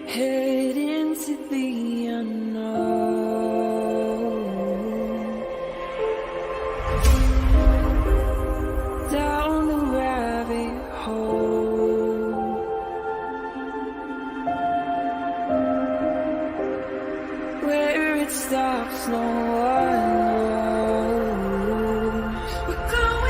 Head into the unknown, down the rabbit hole, where it stops no one knows. We're going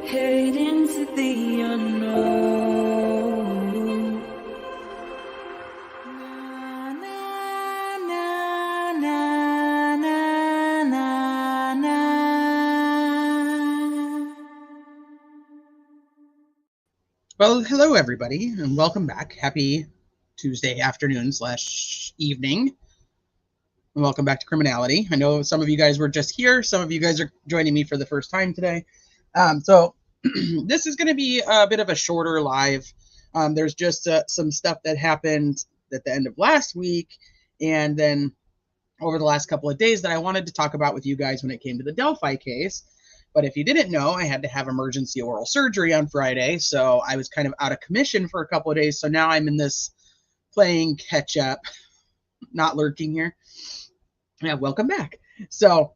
head into the unknown. Na, na, na, na, na, na, na. Well, hello everybody, and welcome back. Happy Tuesday afternoon / evening. And welcome back to Criminality. I know some of you guys were just here. Some of you guys are joining me for the first time today. So this is going to be a bit of a shorter live. There's just some stuff that happened at the end of last week and then over the last couple of days that I wanted to talk about with you guys when it came to the Delphi case. But if you didn't know, I had to have emergency oral surgery on Friday, so I was kind of out of commission for a couple of days. So now I'm in this playing catch up, not lurking here. Yeah, welcome back. So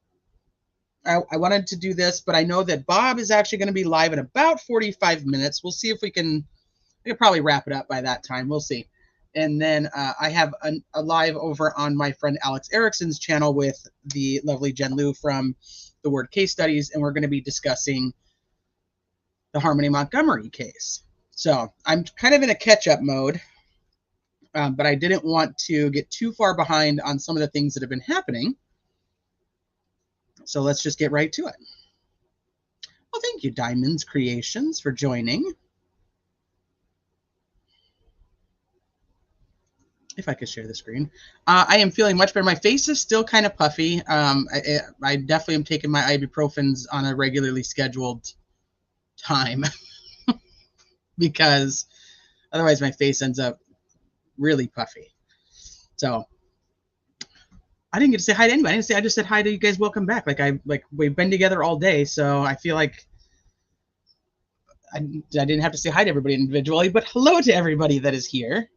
I wanted to do this, but I know that Bob is actually going to be live in about 45 minutes. We'll see if we can probably wrap it up by that time. We'll see. And then I have a live over on my friend Alex Erickson's channel with the lovely Jen Liu from The Word Case Studies, and we're going to be discussing the Harmony Montgomery case. So I'm kind of in a catch-up mode, but I didn't want to get too far behind on some of the things that have been happening. So let's just get right to it. Well, thank you, Diamonds Creations, for joining. If I could share the screen. I am feeling much better. My face is still kind of puffy. I definitely am taking my ibuprofens on a regularly scheduled time because otherwise my face ends up really puffy. So I didn't get to say hi to anybody. I just said hi to you guys. Welcome back. We've been together all day, so I feel like I didn't have to say hi to everybody individually, but hello to everybody that is here.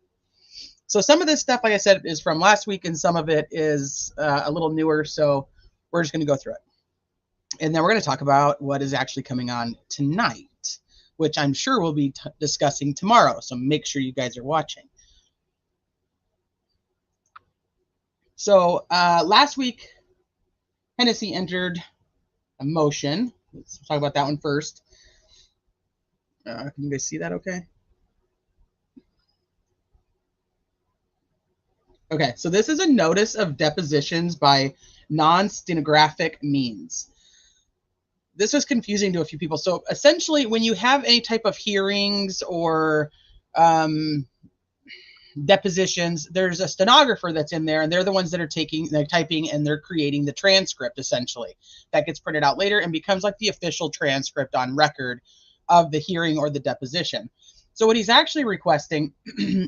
So some of this stuff, like I said, is from last week, and some of it is a little newer. So we're just going to go through it, and then we're going to talk about what is actually coming on tonight, which I'm sure we'll be discussing tomorrow. So make sure you guys are watching. So last week, Hennessy entered a motion. Let's talk about that one first. Can you guys see that okay? Okay, so this is a notice of depositions by non-stenographic means. This was confusing to a few people. So essentially, when you have any type of hearings or depositions, there's a stenographer that's in there, and they're the ones that are typing, and they're creating the transcript, essentially. That gets printed out later and becomes like the official transcript on record of the hearing or the deposition. So what he's actually requesting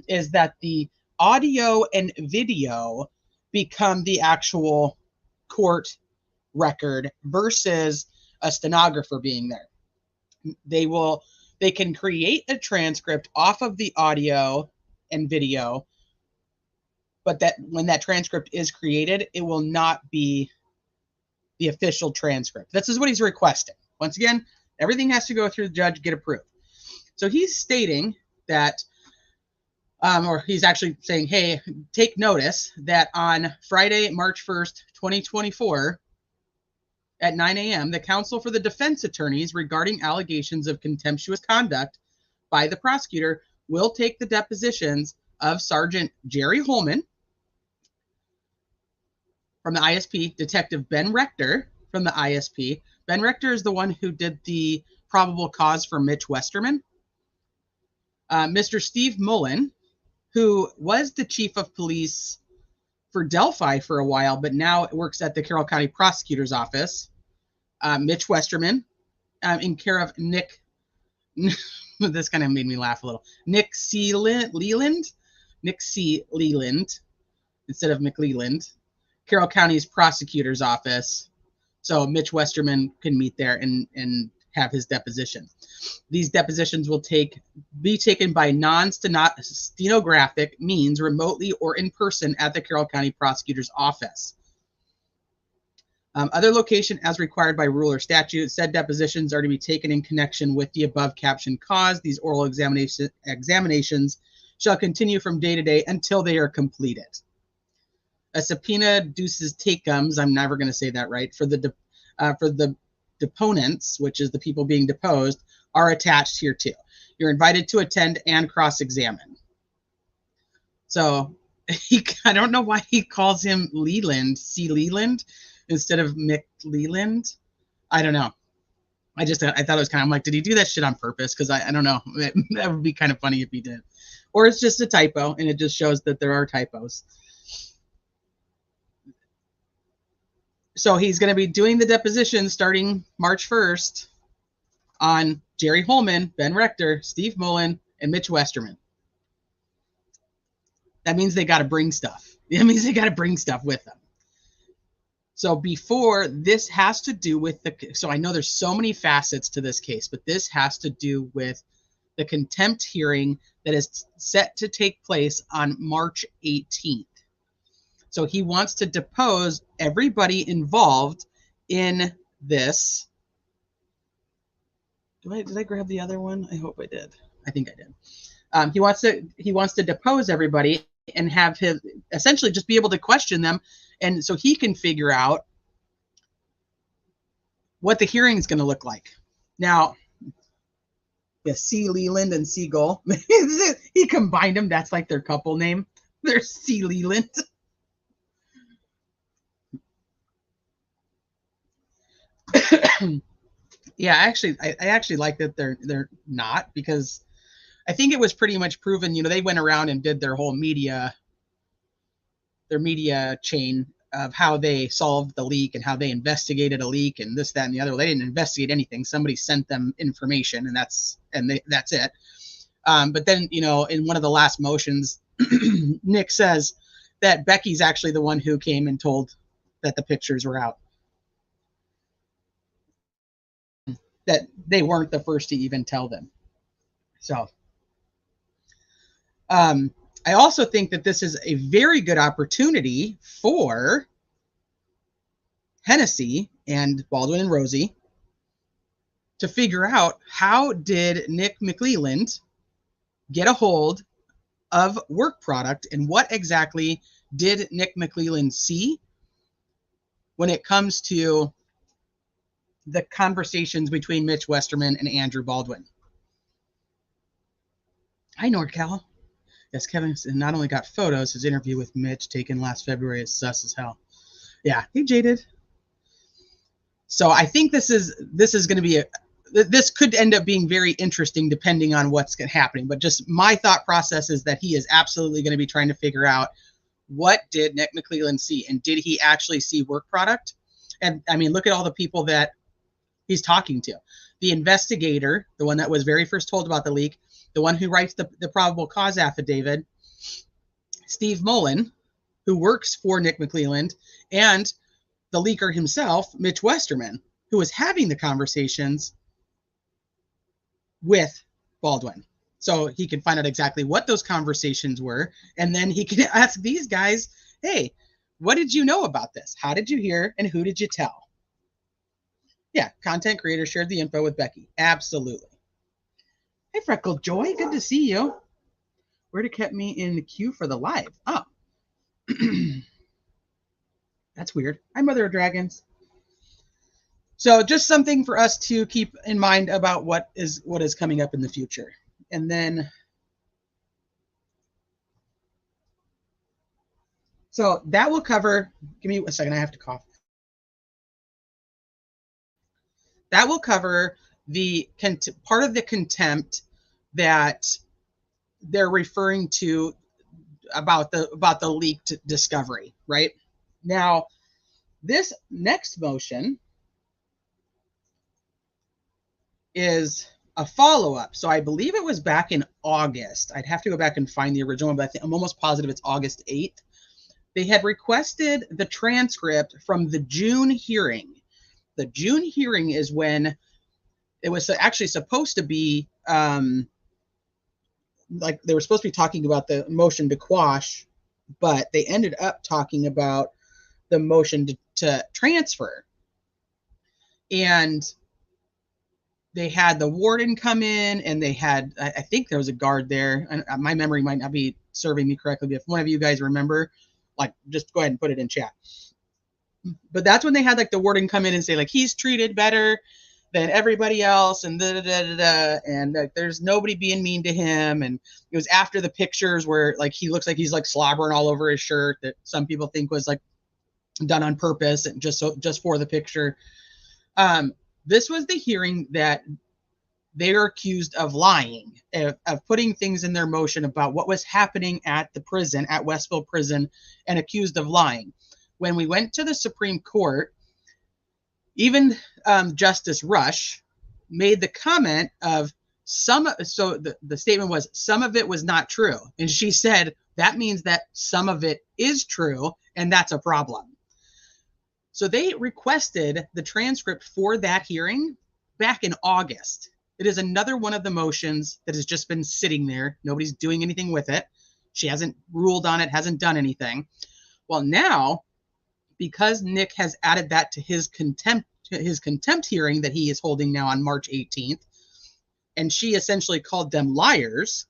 is that the audio and video become the actual court record versus a stenographer being there. They can create a transcript off of the audio and video, but that when that transcript is created, it will not be the official transcript. This is what he's requesting. Once again, everything has to go through the judge, get approved. So he's stating that, or he's actually saying, hey, take notice that on Friday, March 1st, 2024, at 9 a.m., the counsel for the defense attorneys regarding allegations of contemptuous conduct by the prosecutor will take the depositions of Sergeant Jerry Holman, from the ISP, Detective Ben Rector from the ISP. Ben Rector is the one who did the probable cause for Mitch Westerman. Mr. Steve Mullen, who was the chief of police for Delphi for a while, but now works at the Carroll County Prosecutor's Office. Mitch Westerman, in care of Nick. This kind of made me laugh a little. Nick C. Leland. Nick C. Leland instead of McLeland. Carroll County's Prosecutor's Office. So Mitch Westerman can meet there and have his deposition. These depositions will be taken by non-stenographic means remotely or in person at the Carroll County Prosecutor's Office. Other location as required by rule or statute. Said depositions are to be taken in connection with the above captioned cause. These oral examinations shall continue from day to day until they are completed. A subpoena duces tecums, I'm never going to say that right, for the deponents, which is the people being deposed, are attached here too. You're invited to attend and cross-examine. So I don't know why he calls him Leland, C. Leland, instead of McLeland. I don't know. I thought it was I'm like, did he do that shit on purpose? Because I don't know. That would be kind of funny if he did. Or it's just a typo, and it just shows that there are typos. So he's going to be doing the deposition starting March 1st on Jerry Holman, Ben Rector, Steve Mullen, and Mitch Westerman. That means they got to bring stuff. That means they got to bring stuff with them. So before, this has to do with so I know there's so many facets to this case, but this has to do with the contempt hearing that is set to take place on March 18th. So he wants to depose everybody involved in this. Did I grab the other one? I hope I did. I think I did. He wants to depose everybody and have him essentially just be able to question them, and so he can figure out what the hearing is going to look like. Now, yeah, C. Leland and Seagull. He combined them. That's like their couple name. They're C. Leland. Yeah, I actually like that they're not, because I think it was pretty much proven. They went around and did their whole media chain of how they solved the leak and how they investigated a leak and this, that, and the other. Well, they didn't investigate anything. Somebody sent them information, and that's it. But then, in one of the last motions, Nick says that Becky's actually the one who came and told that the pictures were out. That they weren't the first to even tell them. So, I also think that this is a very good opportunity for Hennessy and Baldwin and Rosie to figure out, how did Nick McLeland get a hold of work product, and what exactly did Nick McLeland see when it comes to the conversations between Mitch Westerman and Andrew Baldwin. Hi, NordCal. Yes, Kevin not only got photos, his interview with Mitch taken last February is sus as hell. Yeah, he jaded. So I think this is going to be this could end up being very interesting depending on what's happening. But just my thought process is that he is absolutely going to be trying to figure out, what did Nick McLeland see, and did he actually see work product? And I mean, look at all the people that he's talking to. The investigator, the one that was very first told about the leak, the one who writes the probable cause affidavit, Steve Mullen, who works for Nick McLeland, and the leaker himself, Mitch Westerman, who was having the conversations with Baldwin. So he can find out exactly what those conversations were, and then he can ask these guys, hey, what did you know about this? How did you hear, and who did you tell? Yeah, content creator shared the info with Becky. Absolutely. Hey, Freckled Joy, good to see you. Where to kept me in the queue for the live? Oh. That's weird. Hi, Mother of Dragons. So just something for us to keep in mind about what is coming up in the future. And then So that will cover, give me a second, I have to cough. That will cover the part of the contempt that they're referring to about the leaked discovery, right? Now, this next motion is a follow-up. So I believe it was back in August. I'd have to go back and find the original, but I'm almost positive it's August 8th. They had requested the transcript from the June hearing. The June hearing is when it was actually supposed to be, like they were supposed to be talking about the motion to quash, but they ended up talking about the motion to transfer. And they had the warden come in, and they had, I think there was a guard there. My memory might not be serving me correctly, but if one of you guys remember, like, just go ahead and put it in chat. But that's when they had like the warden come in and say like he's treated better than everybody else, and and there's nobody being mean to him. And it was after the pictures where like he looks like he's like slobbering all over his shirt that some people think was like done on purpose and just for the picture. This was the hearing that they are accused of lying, of putting things in their motion about what was happening at the prison, at Westville Prison, and accused of lying. When we went to the Supreme Court, even Justice Rush made the comment of so the statement was some of it was not true. And she said, that means that some of it is true, and that's a problem. So they requested the transcript for that hearing back in August. It is another one of the motions that has just been sitting there. Nobody's doing anything with it. She hasn't ruled on it, hasn't done anything. Well, now, because Nick has added that to his contempt hearing that he is holding now on March 18th, and she essentially called them liars,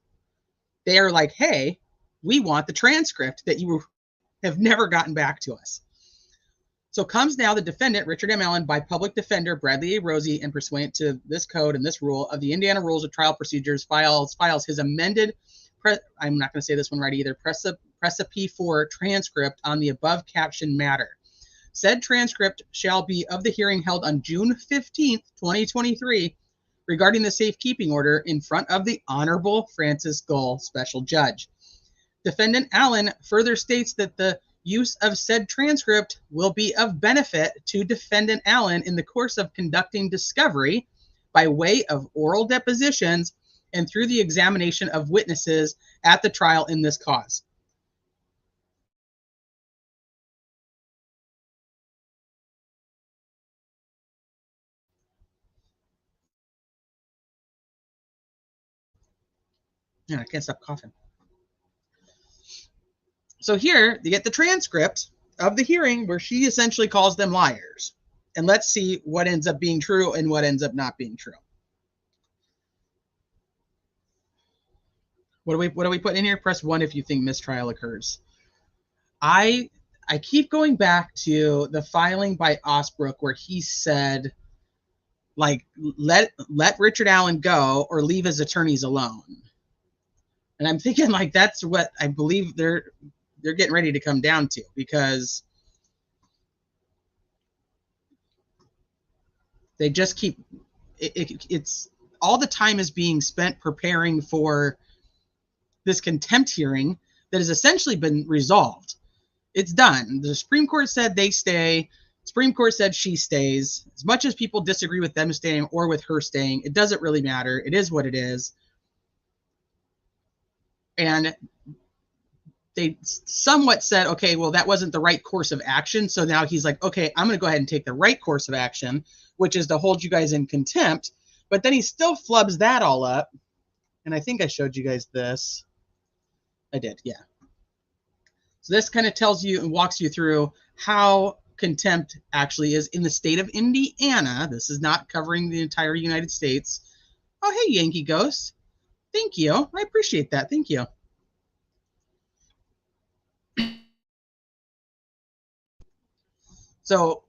they are like, hey, we want the transcript that you have never gotten back to us. So comes now the defendant, Richard M. Allen, by public defender Bradley A. Rosie, and pursuant to this code and this rule of the Indiana Rules of Trial Procedures, files his amended, I'm not going to say this one right either, Precipe 4 transcript on the above captioned matter. Said transcript shall be of the hearing held on June 15th, 2023, regarding the safekeeping order in front of the Honorable Francis Gull, Special Judge. Defendant Allen further states that the use of said transcript will be of benefit to Defendant Allen in the course of conducting discovery by way of oral depositions and through the examination of witnesses at the trial in this cause. Yeah, I can't stop coughing. So here you get the transcript of the hearing where she essentially calls them liars. And let's see what ends up being true and what ends up not being true. What do we put in here? Press 1 if you think mistrial occurs. I keep going back to the filing by Osbrook where he said, like, let Richard Allen go or leave his attorneys alone. And I'm thinking like that's what I believe they're getting ready to come down to, because they just keep it's all the time is being spent preparing for this contempt hearing that has essentially been resolved. It's done. The Supreme Court said they stay. Supreme Court said she stays. As much as people disagree with them staying or with her staying, it doesn't really matter. It is what it is. And they somewhat said, okay, well, that wasn't the right course of action. So now he's like, okay, I'm going to go ahead and take the right course of action, which is to hold you guys in contempt. But then he still flubs that all up. And I think I showed you guys this. I did, yeah. So this kind of tells you and walks you through how contempt actually is in the state of Indiana. This is not covering the entire United States. Oh, hey, Yankee Ghost. Thank you. I appreciate that. Thank you. So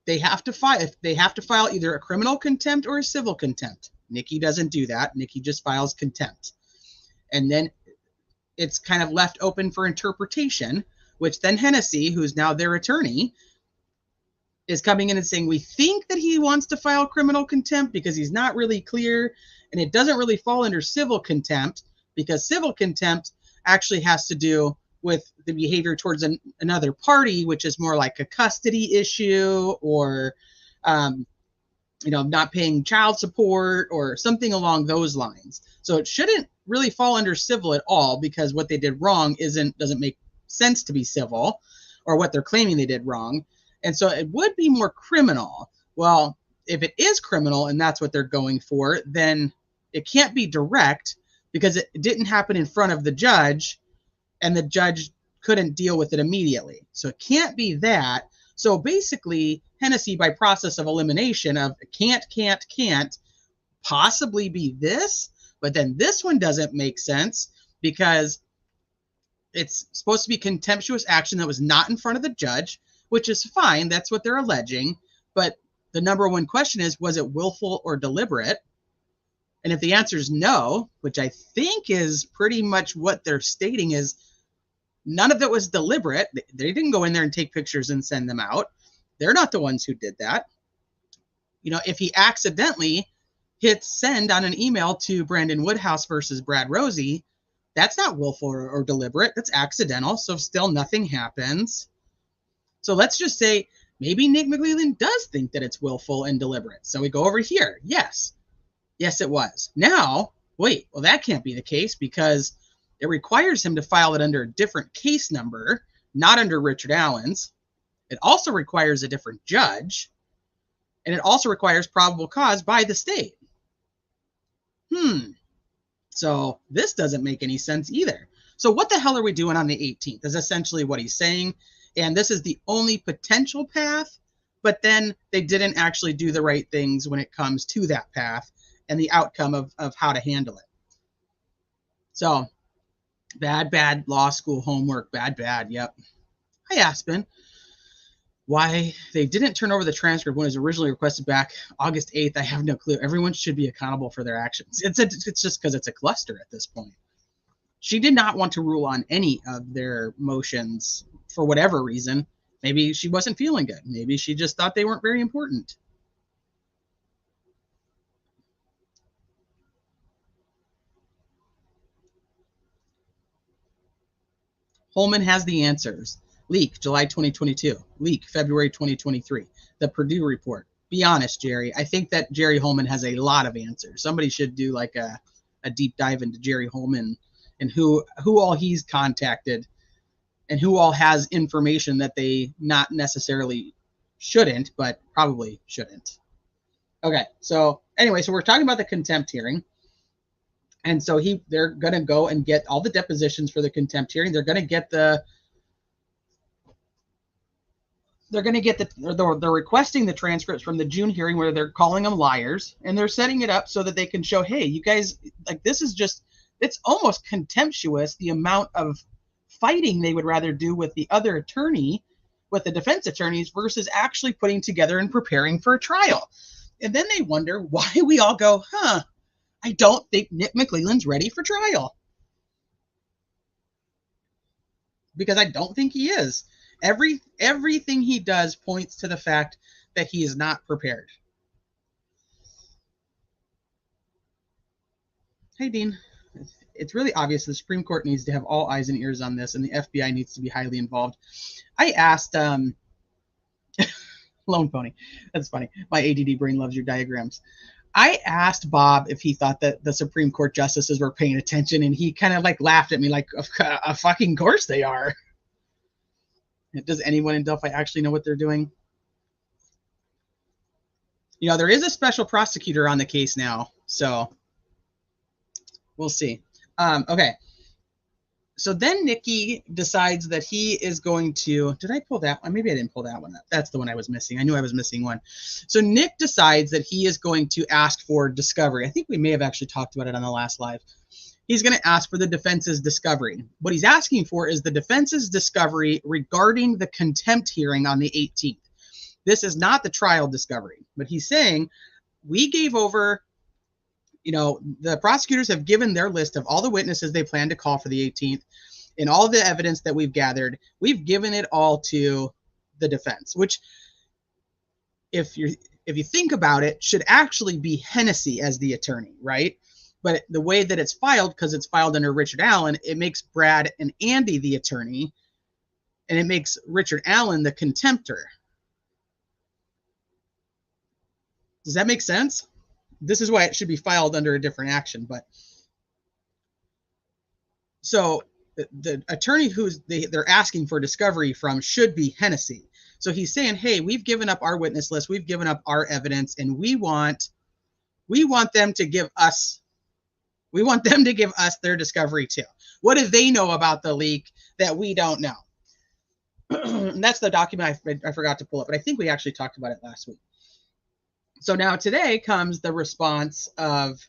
they have to file either a criminal contempt or a civil contempt. Nikki doesn't do that. Nikki just files contempt. And then it's kind of left open for interpretation. which then Hennessy, who's now their attorney, is coming in and saying, we think that he wants to file criminal contempt because he's not really clear, and it doesn't really fall under civil contempt, because civil contempt actually has to do with the behavior towards another party, which is more like a custody issue, or not paying child support or something along those lines. So it shouldn't really fall under civil at all, because what they did wrong doesn't make sense to be civil, or what they're claiming they did wrong. And so it would be more criminal. Well, if it is criminal and that's what they're going for, then it can't be direct, because it didn't happen in front of the judge, and the judge couldn't deal with it immediately. So it can't be that. So basically, Hennessy, by process of elimination of can't possibly be this, but then this one doesn't make sense, because it's supposed to be contemptuous action that was not in front of the judge, which is fine. That's what they're alleging. But the number one question is, was it willful or deliberate? And if the answer is no, which I think is pretty much what they're stating, is none of it was deliberate. They didn't go in there and take pictures and send them out. They're not the ones who did that. If he accidentally hits send on an email to Brandon Woodhouse versus Brad Rosie, that's not willful or deliberate. That's accidental. So still nothing happens. So let's just say maybe Nick McLeland does think that it's willful and deliberate. So we go over here. Yes, it was. Now, wait, well, that can't be the case, because it requires him to file it under a different case number, not under Richard Allen's. It also requires a different judge, and it also requires probable cause by the state. So this doesn't make any sense either. So what the hell are we doing on the 18th is essentially what he's saying. And this is the only potential path, but then they didn't actually do the right things when it comes to that path and the outcome of how to handle it. So bad law school homework, bad. Yep. Hi, Aspen. Why they didn't turn over the transcript when it was originally requested back August 8th, I have no clue. Everyone should be accountable for their actions. It's just because it's a cluster at this point. She did not want to rule on any of their motions for whatever reason. Maybe she wasn't feeling good. Maybe she just thought they weren't very important. Holman has the answers. Leak, July 2022. Leak, February 2023. The Purdue report. Be honest, Jerry. I think that Jerry Holman has a lot of answers. Somebody should do like a deep dive into Jerry Holman and who all he's contacted and who all has information that they not necessarily shouldn't, but probably shouldn't. Okay, so anyway, so we're talking about the contempt hearing. And so they're going to go and get all the depositions for the contempt hearing. They're requesting the transcripts from the June hearing where they're calling them liars, and they're setting it up so that they can show, hey, you guys, like, this is just, it's almost contemptuous, the amount of fighting they would rather do with the other attorney, with the defense attorneys, versus actually putting together and preparing for a trial. And then they wonder why we all go, I don't think Nick McLeland's ready for trial. Because I don't think he is. Everything he does points to the fact that he is not prepared. Hey, Dean. It's really obvious the Supreme Court needs to have all eyes and ears on this, and the FBI needs to be highly involved. I asked Lone Pony. That's funny. My ADD brain loves your diagrams. I asked Bob if he thought that the Supreme Court justices were paying attention, and he kind of like laughed at me like, a fucking course they are. Does anyone in Delphi actually know what they're doing? There is a special prosecutor on the case now, so we'll see. Okay. So then Nikki decides that he is going to, did I pull that one? Maybe I didn't pull that one up. That's the one I was missing. I knew I was missing one. So Nick decides that he is going to ask for discovery. I think we may have actually talked about it on the last live. He's going to ask for the defense's discovery. What he's asking for is the defense's discovery regarding the contempt hearing on the 18th. This is not the trial discovery, but he's saying we gave over, the prosecutors have given their list of all the witnesses they plan to call for the 18th. and all the evidence that we've gathered, we've given it all to the defense, which if you think about it, should actually be Hennessy as the attorney, right? But the way that it's filed, because it's filed under Richard Allen, it makes Brad and Andy the attorney, and it makes Richard Allen the contemptor. Does that make sense? This is why it should be filed under a different action. But so the attorney they're asking for discovery from should be Hennessy. So he's saying, hey, we've given up our witness list, we've given up our evidence, and we want them to give us their discovery too. What do they know about the leak that we don't know? And that's the document I forgot to pull up, but I think we actually talked about it last week. So now today comes the response of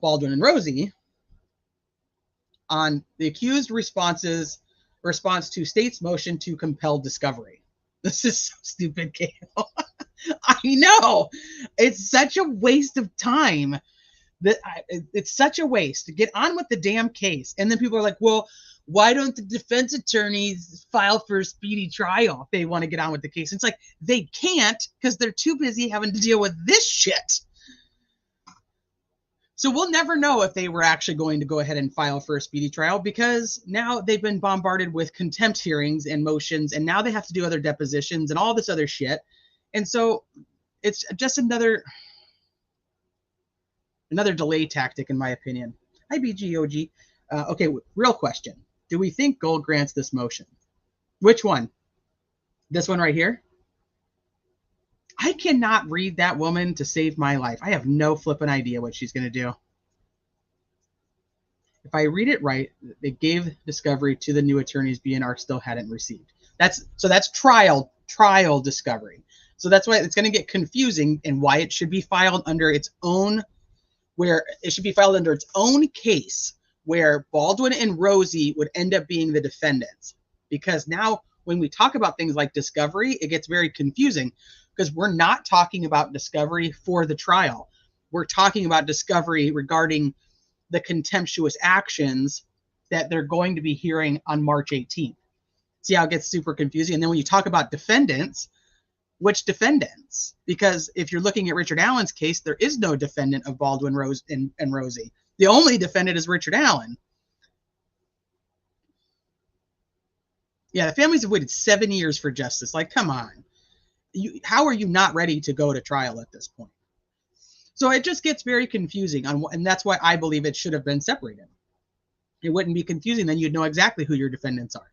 Baldwin and Rosie on the accused response to state's motion to compel discovery. This is so stupid, Kale. I know. It's such a waste of time. It's such a waste to get on with the damn case. And then people are like, well, why don't the defense attorneys file for a speedy trial if they want to get on with the case? It's like, they can't because they're too busy having to deal with this shit. So we'll never know if they were actually going to go ahead and file for a speedy trial, because now they've been bombarded with contempt hearings and motions, and now they have to do other depositions and all this other shit. And so it's just another delay tactic, in my opinion. Hi, BGOG. Okay, real question. Do we think Gold grants this motion? Which one? This one right here? I cannot read that woman to save my life. I have no flipping idea what she's going to do. If I read it right, they gave discovery to the new attorneys BNR still hadn't received. That's trial discovery. So that's why it's going to get confusing, and why it should be filed under its own, where it should be filed under its own case, where Baldwin and Rosie would end up being the defendants. Because now when we talk about things like discovery, it gets very confusing, because we're not talking about discovery for the trial. We're talking about discovery regarding the contemptuous actions that they're going to be hearing on March 18th. See how it gets super confusing? And then when you talk about defendants, which defendants? Because if you're looking at Richard Allen's case, there is no defendant of Baldwin, Rose, and Rosie. The only defendant is Richard Allen. Yeah, the families have waited 7 years for justice. Like, come on. How are you not ready to go to trial at this point? So it just gets very confusing, and that's why I believe it should have been separated. It wouldn't be confusing, then you'd know exactly who your defendants are.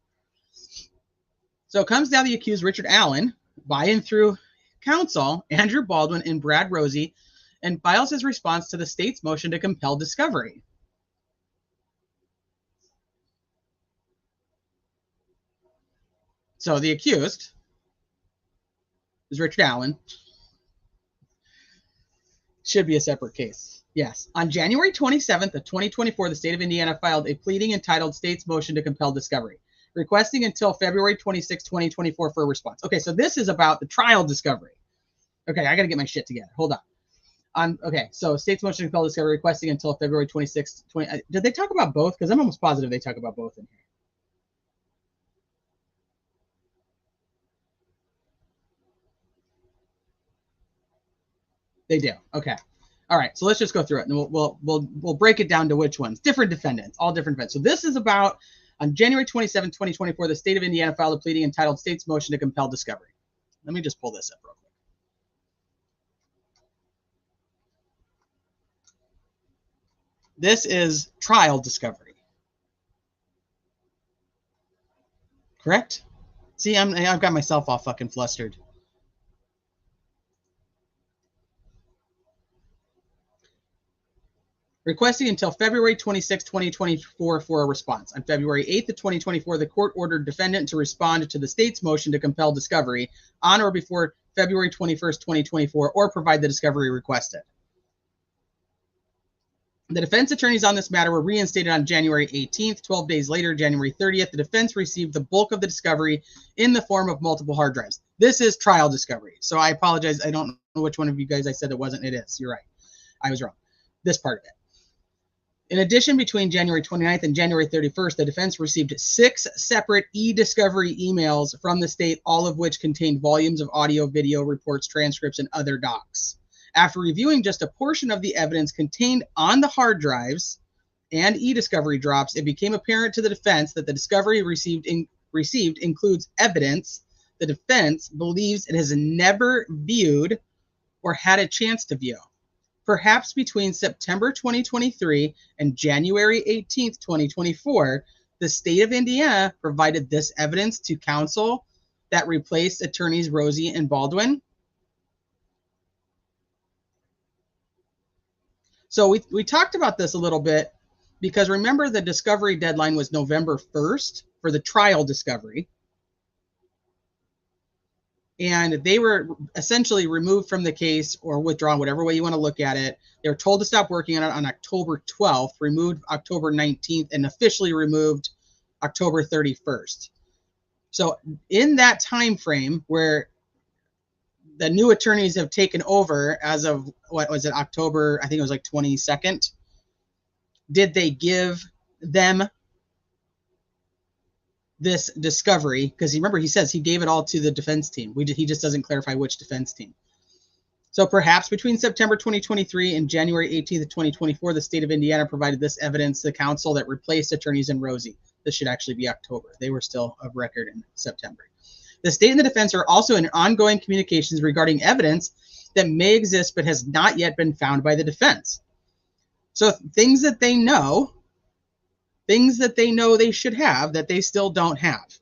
So it comes down to the accused Richard Allen, by and through counsel, Andrew Baldwin and Brad Rosie, and files his response to the state's motion to compel discovery. So the accused is Richard Allen. Should be a separate case. Yes. On January 27th of 2024, the state of Indiana filed a pleading entitled State's Motion to Compel Discovery, requesting until February 26, 2024 for a response. Okay, so this is about the trial discovery. Okay, I got to get my shit together. Hold on. Okay, so State's Motion to Compel Discovery, requesting until February 26, 20. Did they talk about both? Because I'm almost positive they talk about both in here. They do. Okay. All right. So let's just go through it, and we'll break it down to which ones. Different defendants, all different defendants. So this is about, on January 27, 2024, the state of Indiana filed a pleading entitled State's Motion to Compel Discovery. Let me just pull this up real quick. This is trial discovery. Correct? See, I've got myself all fucking flustered. Requesting until February 26, 2024 for a response. On February 8th of 2024, the court ordered defendant to respond to the state's motion to compel discovery on or before February 21st, 2024, or provide the discovery requested. The defense attorneys on this matter were reinstated on January 18th. 12 days later, January 30th, the defense received the bulk of the discovery in the form of multiple hard drives. This is trial discovery. So I apologize. I don't know which one of you guys I said it wasn't. It is. You're right. I was wrong. This part of it. In addition, between January 29th and January 31st, the defense received 6 separate e-discovery emails from the state, all of which contained volumes of audio, video, reports, transcripts, and other docs. After reviewing just a portion of the evidence contained on the hard drives and e-discovery drops, it became apparent to the defense that the discovery received includes evidence the defense believes it has never viewed or had a chance to view. Perhaps between September 2023 and January 18th, 2024, the state of Indiana provided this evidence to counsel that replaced attorneys Rosie and Baldwin. So we talked about this a little bit because remember the discovery deadline was November 1st for the trial discovery. And they were essentially removed from the case or withdrawn, whatever way you want to look at it. They were told to stop working on it on October 12th, removed October 19th, and officially removed October 31st. So in that time frame where the new attorneys have taken over as of, what was it, October, I think it was like 22nd, did they give them this discovery? Because remember, he says he gave it all to the defense team. He just doesn't clarify which defense team. So perhaps between September 2023 and January 18th, 2024, the state of Indiana provided this evidence to counsel that replaced attorneys and Rosie. This should actually be October. They were still of record in September. The state and the defense are also in ongoing communications regarding evidence that may exist but has not yet been found by the defense. So things that they know they should have that they still don't have.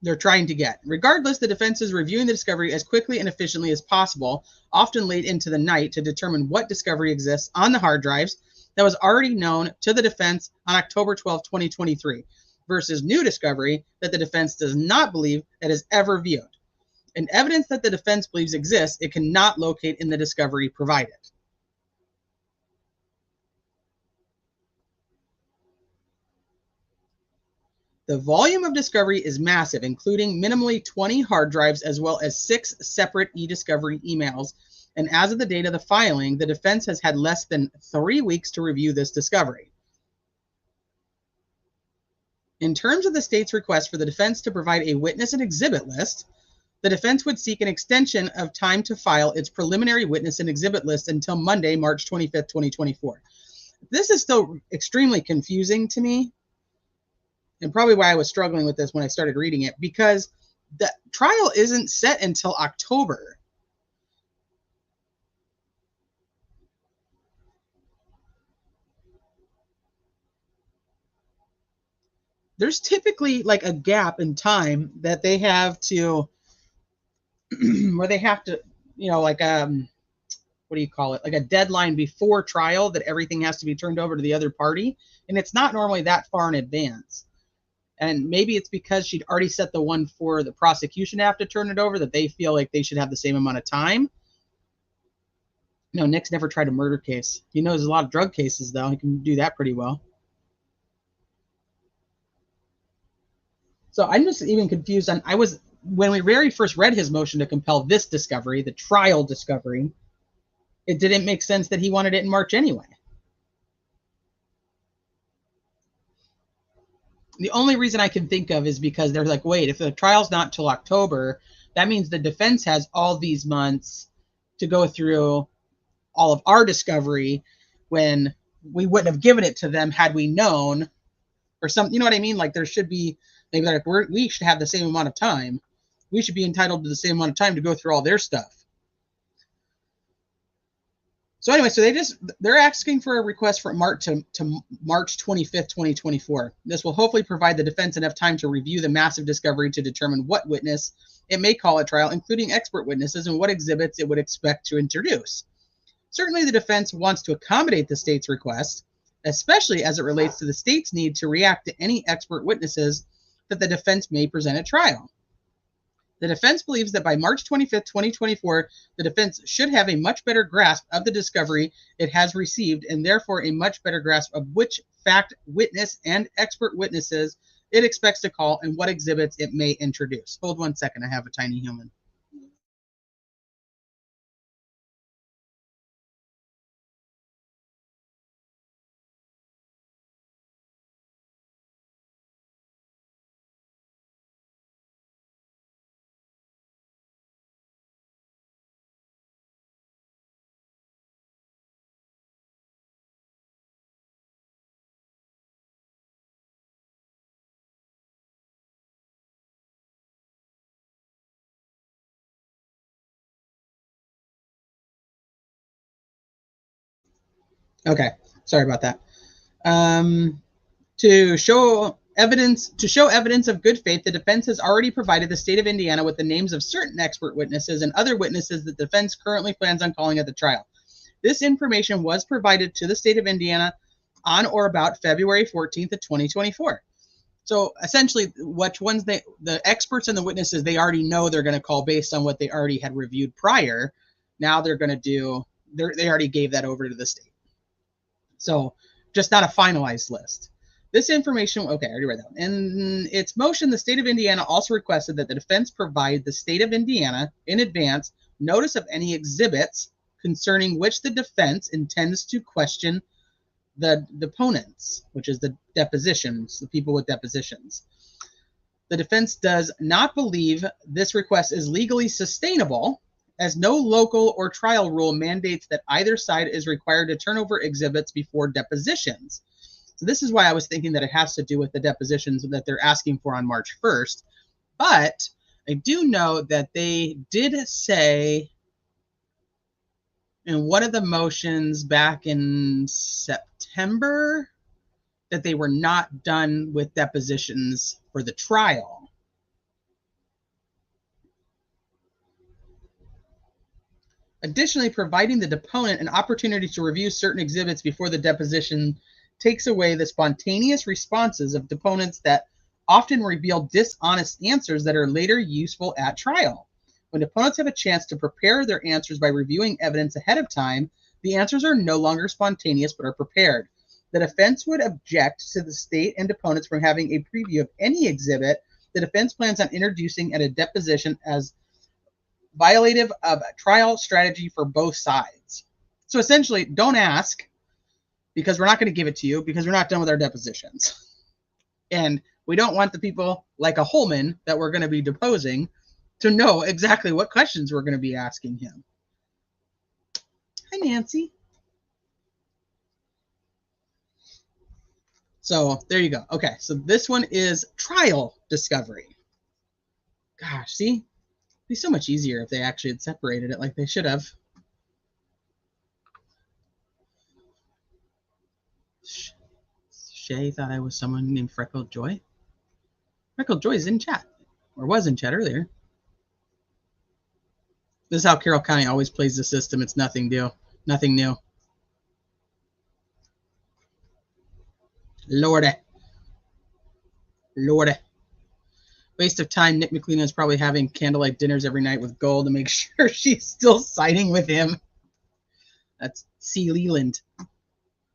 They're trying to get. Regardless, the defense is reviewing the discovery as quickly and efficiently as possible, often late into the night, to determine what discovery exists on the hard drives that was already known to the defense on October 12, 2023, versus new discovery that the defense does not believe it has ever viewed. And evidence that the defense believes exists, it cannot locate in the discovery provided. The volume of discovery is massive, including minimally 20 hard drives as well as 6 separate e-discovery emails. And as of the date of the filing, the defense has had less than 3 weeks to review this discovery. In terms of the state's request for the defense to provide a witness and exhibit list, the defense would seek an extension of time to file its preliminary witness and exhibit list until Monday, March 25th, 2024. This is still extremely confusing to me, and probably why I was struggling with this when I started reading it, because the trial isn't set until October. There's typically like a gap in time that they have to, where they have to, like, what do you call it? Like a deadline before trial that everything has to be turned over to the other party. And it's not normally that far in advance. And maybe it's because she'd already set the one for the prosecution to have to turn it over that they feel like they should have the same amount of time. No, Nick's never tried a murder case. He knows a lot of drug cases, though. He can do that pretty well. So I'm just even confused on, when we very first read his motion to compel this discovery, the trial discovery, it didn't make sense that he wanted it in March anyway. The only reason I can think of is because they're like, wait, if the trial's not till October, that means the defense has all these months to go through all of our discovery when we wouldn't have given it to them had we known, or something. You know what I mean? Like there should be, maybe like we should have the same amount of time. We should be entitled to the same amount of time to go through all their stuff. So anyway, so they're asking for a request for March to March 25th, 2024. This will hopefully provide the defense enough time to review the massive discovery to determine what witness it may call at trial, including expert witnesses, and what exhibits it would expect to introduce. Certainly the defense wants to accommodate the state's request, especially as it relates to the state's need to react to any expert witnesses that the defense may present at trial. The defense believes that by March 25th, 2024, the defense should have a much better grasp of the discovery it has received, and therefore a much better grasp of which fact, witness, and expert witnesses it expects to call and what exhibits it may introduce. Hold 1 second, I have a tiny human. Okay, sorry about that. To show evidence of good faith, the defense has already provided the state of Indiana with the names of certain expert witnesses and other witnesses that the defense currently plans on calling at the trial. This information was provided to the state of Indiana on or about February 14th of 2024. So essentially, which ones the experts and the witnesses, they already know they're going to call based on what they already had reviewed prior. Now they're going to do, they already gave that over to the state. So just not a finalized list. This information, okay, I already read that. In its motion, the state of Indiana also requested that the defense provide the state of Indiana in advance notice of any exhibits concerning which the defense intends to question the deponents, which is the depositions, the people with depositions. The defense does not believe this request is legally sustainable, as no local or trial rule mandates that either side is required to turn over exhibits before depositions. So this is why I was thinking that it has to do with the depositions that they're asking for on March 1st. But I do know that they did say in one of the motions back in September that they were not done with depositions for the trial. Additionally, providing the deponent an opportunity to review certain exhibits before the deposition takes away the spontaneous responses of deponents that often reveal dishonest answers that are later useful at trial. When deponents have a chance to prepare their answers by reviewing evidence ahead of time, the answers are no longer spontaneous but are prepared. The defense would object to the state and deponents from having a preview of any exhibit the defense plans on introducing at a deposition as violative of a trial strategy for both sides. So essentially, don't ask, because we're not going to give it to you because we're not done with our depositions. And we don't want the people like a Holman that we're going to be deposing to know exactly what questions we're going to be asking him. Hi, Nancy. So there you go. Okay, so this one is trial discovery. Gosh, see? It'd be so much easier if they actually had separated it like they should have. Shay thought I was someone named Freckled Joy. Freckled Joy is in chat, or was in chat earlier. This is how Carroll County always plays the system. It's nothing new. Nothing new. Lordy. Lordy. Waste of time. Nick McLean is probably having candlelight dinners every night with Gold to make sure she's still siding with him. That's C. Leland.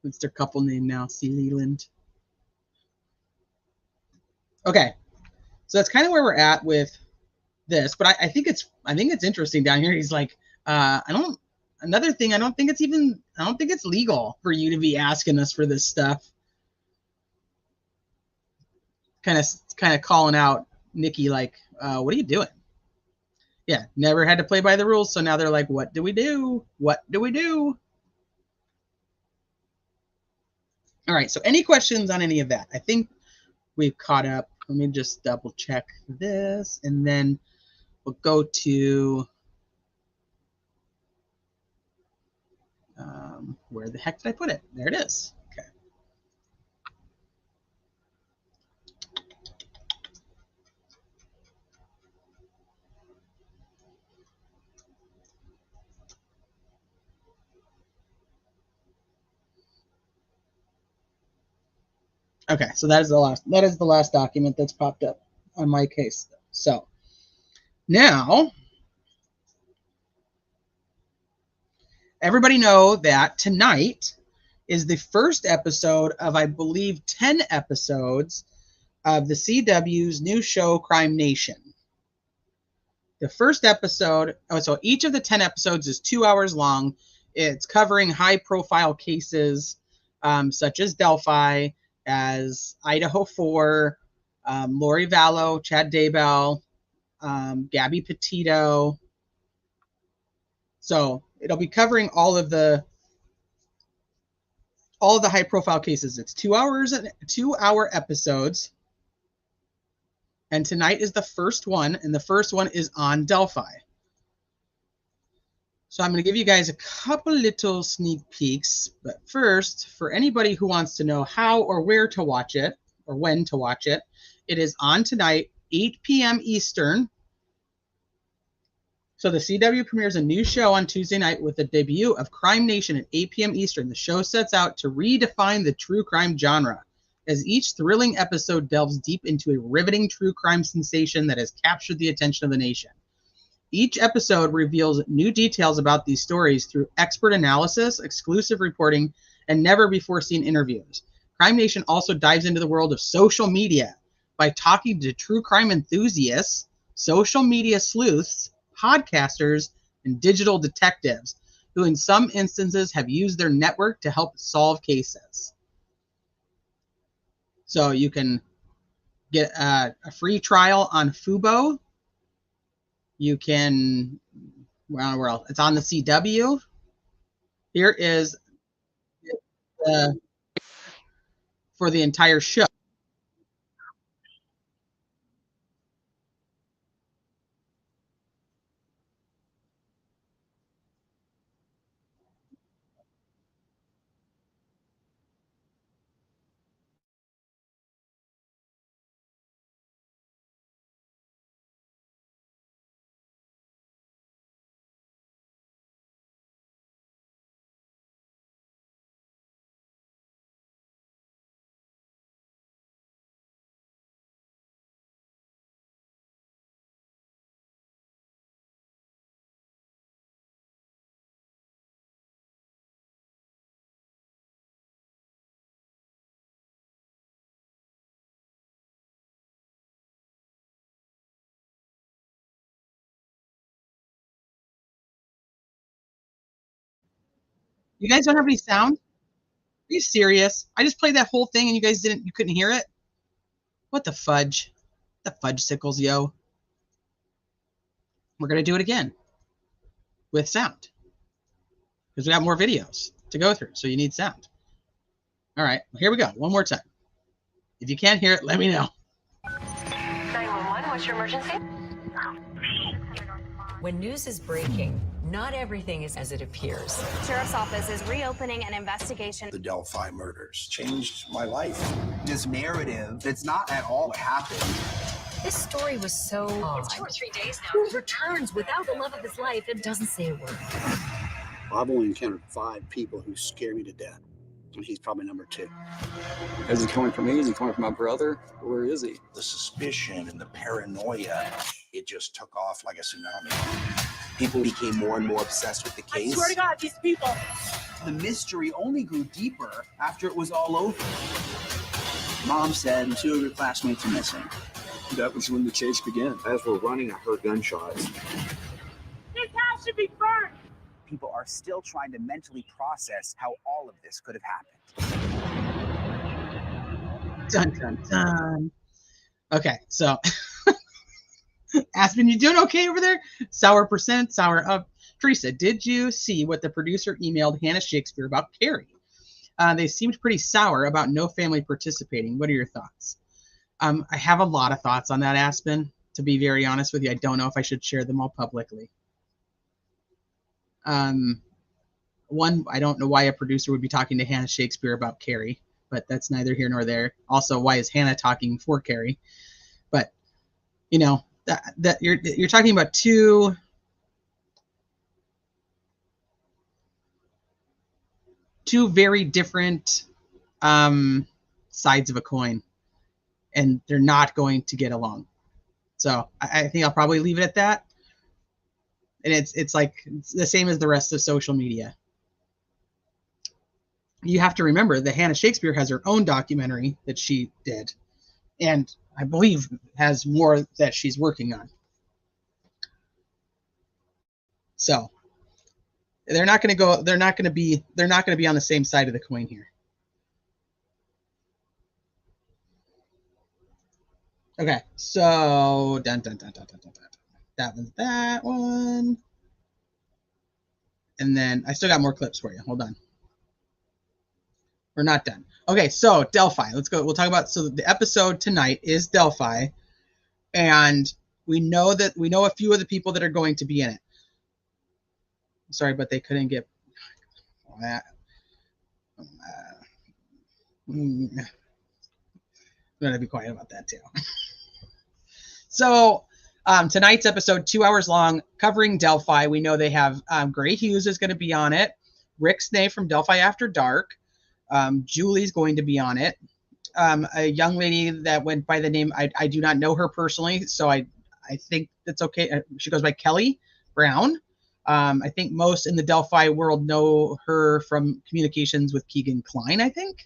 That's their couple name now, C. Leland. Okay, so that's kind of where we're at with this, but I think it's interesting down here. He's like, another thing, I don't think it's legal for you to be asking us for this stuff. Kind of calling out Nikki, like, what are you doing? Yeah, never had to play by the rules, so now they're like, what do we do? What do we do? All right, so any questions on any of that? I think we've caught up. Let me just double check this, and then we'll go to where the heck did I put it? There it is. Okay. Okay, so that is the last document that's popped up on my case. So now everybody know that tonight is the first episode of, I believe, 10 episodes of the CW's new show, Crime Nation. The first episode, so each of the 10 episodes is 2 hours long. It's covering high-profile cases such as Delphi, as Idaho 4, Lori Vallow, Chad Daybell, Gabby Petito. So it'll be covering all of the high-profile cases. It's 2 hours, 2-hour episodes. And tonight is the first one, and the first one is on Delphi. So I'm going to give you guys a couple little sneak peeks. But first, for anybody who wants to know how or where to watch it, or when to watch it, it is on tonight, 8 p.m. Eastern. So the CW premieres a new show on Tuesday night with the debut of Crime Nation at 8 p.m. Eastern. The show sets out to redefine the true crime genre, as each thrilling episode delves deep into a riveting true crime sensation that has captured the attention of the nation. Each episode reveals new details about these stories through expert analysis, exclusive reporting, and never-before-seen interviews. Crime Nation also dives into the world of social media by talking to true crime enthusiasts, social media sleuths, podcasters, and digital detectives, who in some instances have used their network to help solve cases. So you can get a free trial on Fubo. You can, well, where else? It's on the CW. Here is for the entire show. You guys don't have any sound? Are you serious? I just played that whole thing and you couldn't hear it? What the fudge? The fudge sickles, yo. We're going to do it again with sound because we got more videos to go through, so you need sound. All right, here we go. One more time. If you can't hear it, let me know. 911, what's your emergency? When news is breaking, not everything is as it appears. Sheriff's Office is reopening an investigation. The Delphi Murders changed my life. This narrative, it's not at all what happened. This story was so odd. It's 2 or 3 days now. Who returns without the love of his life and doesn't say a word? I've only encountered 5 people who scare me to death, and he's probably number 2. Is he coming from me? Is he coming from my brother? Where is he? The suspicion and the paranoia, it just took off like a tsunami. People became more and more obsessed with the case. I swear to God, these people. The mystery only grew deeper after it was all over. Mom said 2 of your classmates are missing. That was when the chase began. As we're running, I heard gunshots. This house should be burned. People are still trying to mentally process how all of this could have happened. Dun, dun, dun. Okay, so Aspen, you doing okay over there? Sour percent, sour up. Teresa, did you see what the producer emailed Hannah Shakespeare about Carrie? They seemed pretty sour about no family participating. What are your thoughts? I have a lot of thoughts on that, Aspen. To be very honest with you, I don't know if I should share them all publicly. One, I don't know why a producer would be talking to Hannah Shakespeare about Carrie, but that's neither here nor there. Also, why is Hannah talking for Carrie? But you know that you're talking about two very different sides of a coin, and they're not going to get along. So I think I'll probably leave it at that. And it's like it's the same as the rest of social media. You have to remember that Hannah Shakespeare has her own documentary that she did, and I believe has more that she's working on. So they're not going to be on the same side of the coin here. Okay, so dun, dun, dun, dun, dun, dun, dun. That was that one. And then I still got more clips for you. Hold on. We're not done. Okay, so Delphi. Let's go. We'll talk about, so the episode tonight is Delphi. And we know a few of the people that are going to be in it. Sorry, but they couldn't get that. I'm gonna be quiet about that too. So tonight's episode, 2 hours long, covering Delphi. We know they have Gray Hughes is going to be on it. Rick Snay from Delphi After Dark. Julie's going to be on it. A young lady that went by the name, I do not know her personally, so I think that's okay. She goes by Kelly Brown. I think most in the Delphi world know her from communications with Keegan Kline, I think.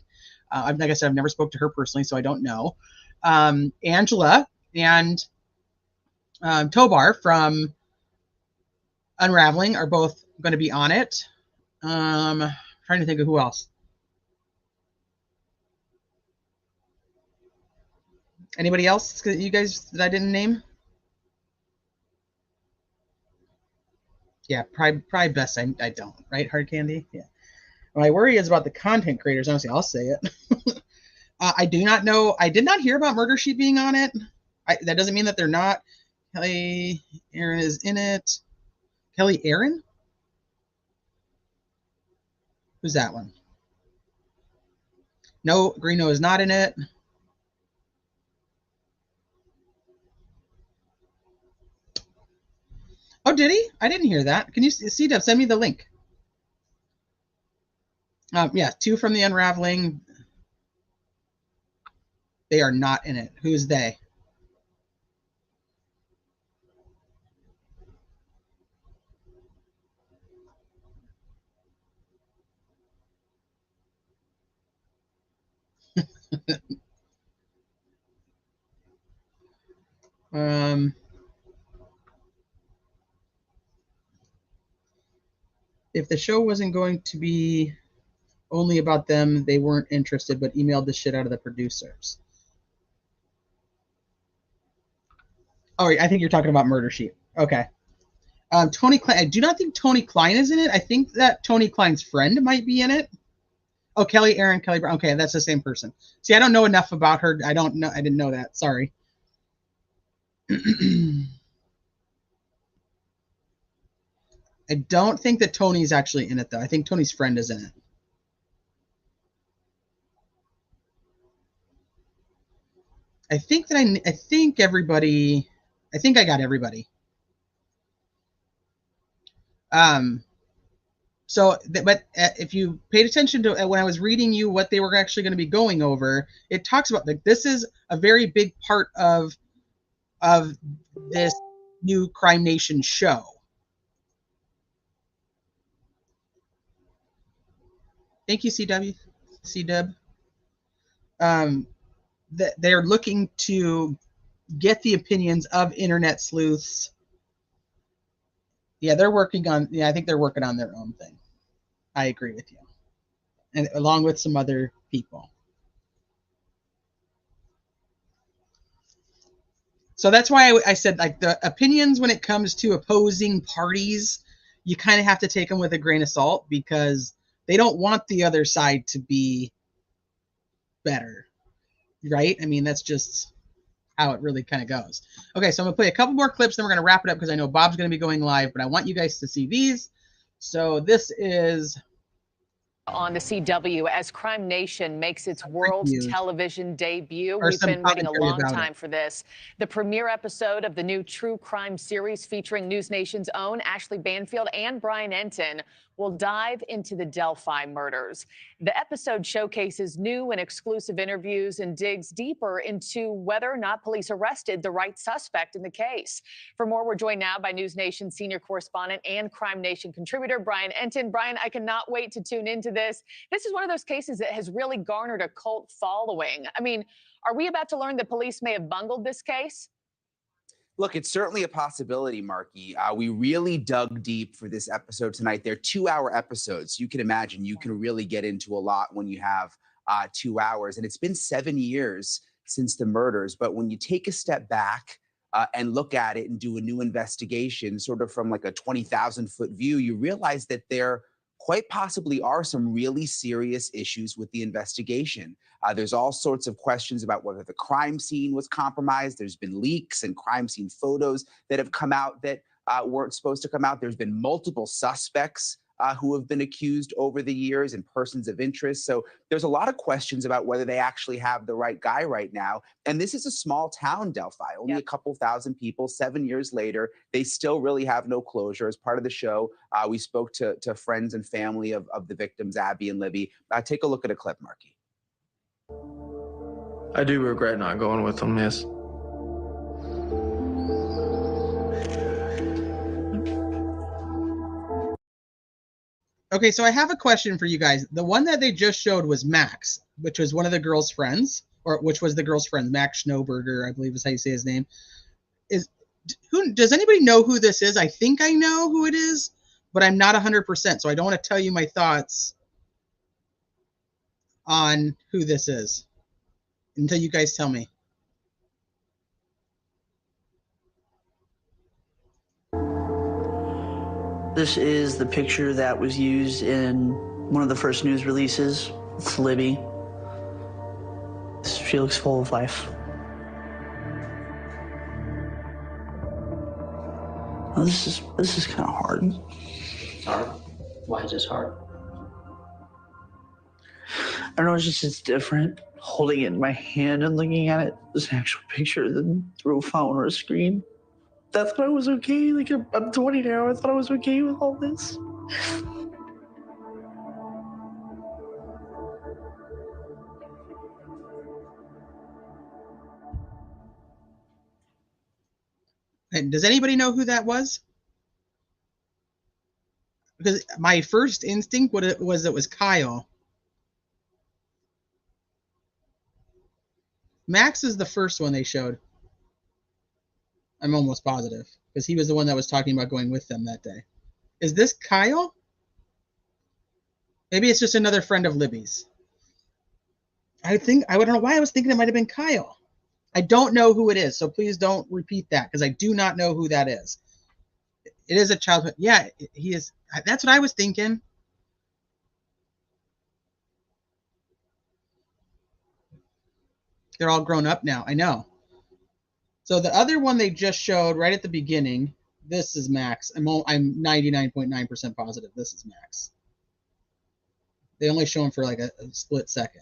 Like I said, I've never spoke to her personally, so I don't know. Angela and Tobar from Unraveling are both going to be on it. Trying to think of who else. Anybody else you guys that I didn't name? Yeah, probably best I don't, right, Hard Candy? Yeah. My worry is about the content creators. Honestly, I'll say it. I do not know. I did not hear about Murder Sheet being on it. That doesn't mean that they're not. Kelly Aaron is in it. Kelly Aaron? Who's that one? No, Greeno is not in it. Oh, did he? I didn't hear that. Can you see, Deb? Send me the link. Yeah, 2 from the Unraveling. They are not in it. Who's they? If the show wasn't going to be only about them, they weren't interested, but emailed the shit out of the producers. Oh, I think you're talking about Murder Sheet. Okay. Tony Klein. I do not think Tony Klein is in it. I think that Tony Klein's friend might be in it. Oh, Kelly Aaron, Kelly Brown. Okay, that's the same person. See, I don't know enough about her. I don't know. I didn't know that. Sorry. I don't think that Tony's actually in it, though. I think Tony's friend is in it. I think that I think everybody. I think I got everybody. So, but if you paid attention to when I was reading you what they were actually going to be going over, it talks about like this is a very big part of this new Crime Nation show. Thank you, CW. They're looking to get the opinions of internet sleuths. Yeah, they're working on. Yeah, I think they're working on their own thing. I agree with you, and along with some other people. So that's why I said like the opinions when it comes to opposing parties, you kind of have to take them with a grain of salt because they don't want the other side to be better, right? I mean, that's just how it really kind of goes. Okay, so I'm going to play a couple more clips, then we're going to wrap it up because I know Bob's going to be going live, but I want you guys to see these. So this is on the CW as Crime Nation makes its world television debut. We've been waiting a long time for this. The premiere episode of the new true crime series featuring News Nation's own Ashley Banfield and Brian Entin will dive into the Delphi murders. The episode showcases new and exclusive interviews and digs deeper into whether or not police arrested the right suspect in the case. For more, we're joined now by News Nation senior correspondent and Crime Nation contributor Brian Entin. Brian, I cannot wait to tune into this. This is one of those cases that has really garnered a cult following. I mean, are we about to learn that police may have bungled this case? Look, it's certainly a possibility, Marky. We really dug deep for this episode tonight. They're 2-hour episodes. You can imagine you can really get into a lot when you have 2 hours. And it's been 7 years since the murders. But when you take a step back and look at it and do a new investigation, sort of from like a 20,000-foot view, you realize that there quite possibly are some really serious issues with the investigation. There's all sorts of questions about whether the crime scene was compromised. There's been leaks and crime scene photos that have come out that weren't supposed to come out. There's been multiple suspects who have been accused over the years and persons of interest. So there's a lot of questions about whether they actually have the right guy right now. And this is a small town, Delphi, only a couple thousand people. 7 years later, they still really have no closure. As part of the show, we spoke to friends and family of the victims, Abby and Libby. Take a look at a clip, Marky. I do regret not going with them, yes. Okay, so I have a question for you guys. The one that they just showed was Max, which was one of the girl's friends, or which was the girl's friend, Max Schnoberger, I believe is how you say his name. Does anybody know who this is? I think I know who it is, but I'm not 100%, so I don't want to tell you my thoughts on who this is until you guys tell me. This is the picture that was used in one of the first news releases. It's Libby. She looks full of life. Oh, this is kind of hard. Hard? Why is this hard? I don't know, it's different. Holding it in my hand and looking at it, this actual picture than through a phone or a screen. That's why I was okay. Like, I'm 20 now. I thought I was okay with all this. And does anybody know who that was? Because my first instinct it was Kyle. Max is the first one they showed. I'm almost positive, because he was the one that was talking about going with them that day. Is this Kyle? Maybe it's just another friend of Libby's. I don't know why I was thinking it might have been Kyle. I don't know who it is, so please don't repeat that, because I do not know who that is. It is a childhood. Yeah, he is. That's what I was thinking. They're all grown up now. I know. So the other one they just showed right at the beginning, this is Max. I'm 99.9% positive this is Max. They only show him for like a split second.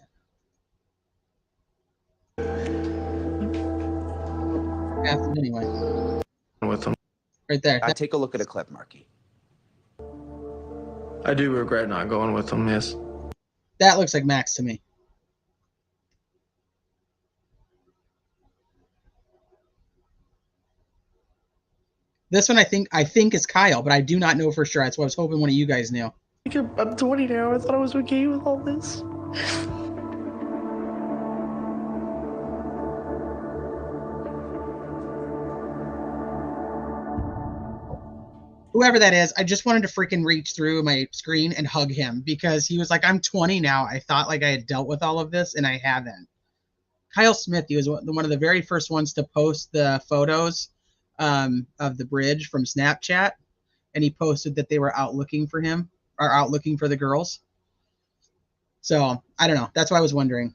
Anyway. With them. Right there. Take a look at a clip, Marky. I do regret not going with them, yes. That looks like Max to me. This one I think is Kyle, but I do not know for sure. That's what I was hoping one of you guys knew. I'm 20 now. I thought I was okay with all this. Whoever that is, I just wanted to freaking reach through my screen and hug him, because he was like, I'm 20 now. I thought like I had dealt with all of this, and I haven't. Kyle Smith, he was one of the very first ones to post the photos of the bridge from Snapchat, and he posted that they were out looking for him, or out looking for the girls. So I don't know. That's why I was wondering.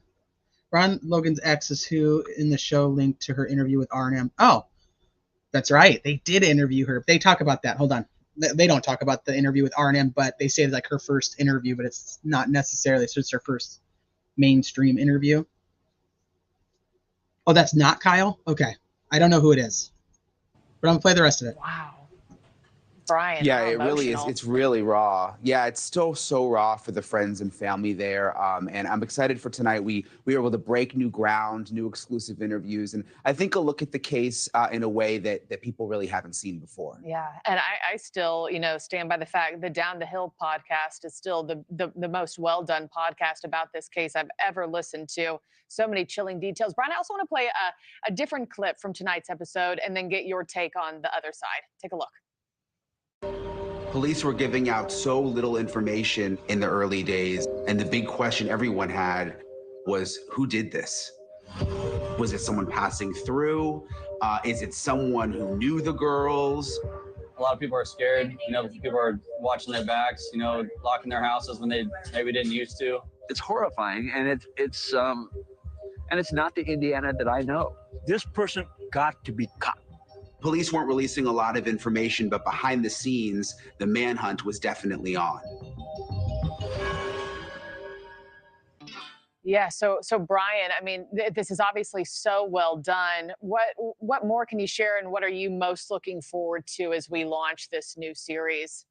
Ron Logan's ex is who in the show linked to her interview with R&M. Oh, that's right. They did interview her. They talk about that. Hold on. They don't talk about the interview with R&M, but they say it's like her first interview, but it's not necessarily. It's just her first mainstream interview. Oh, that's not Kyle? Okay. I don't know who it is, but I'm going to play the rest of it. Wow. Brian, yeah, it really is. It's really raw. Yeah, it's still so raw for the friends and family there. And I'm excited for tonight. We were able to break new ground, new exclusive interviews, and I think a look at the case in a way that people really haven't seen before. Yeah, and I still, stand by the fact the Down the Hill podcast is still the most well-done podcast about this case I've ever listened to. So many chilling details. Brian, I also want to play a different clip from tonight's episode and then get your take on the other side. Take a look. Police were giving out so little information in the early days, and the big question everyone had was, who did this? Was it someone passing through? Is it someone who knew the girls? A lot of people are scared. People are watching their backs, locking their houses when they maybe didn't used to. It's horrifying, and it's not the Indiana that I know. This person got to be caught. Police weren't releasing a lot of information, but behind the scenes, the manhunt was definitely on. Yeah, so Brian, I mean, this is obviously so well done. What more can you share, and what are you most looking forward to as we launch this new series?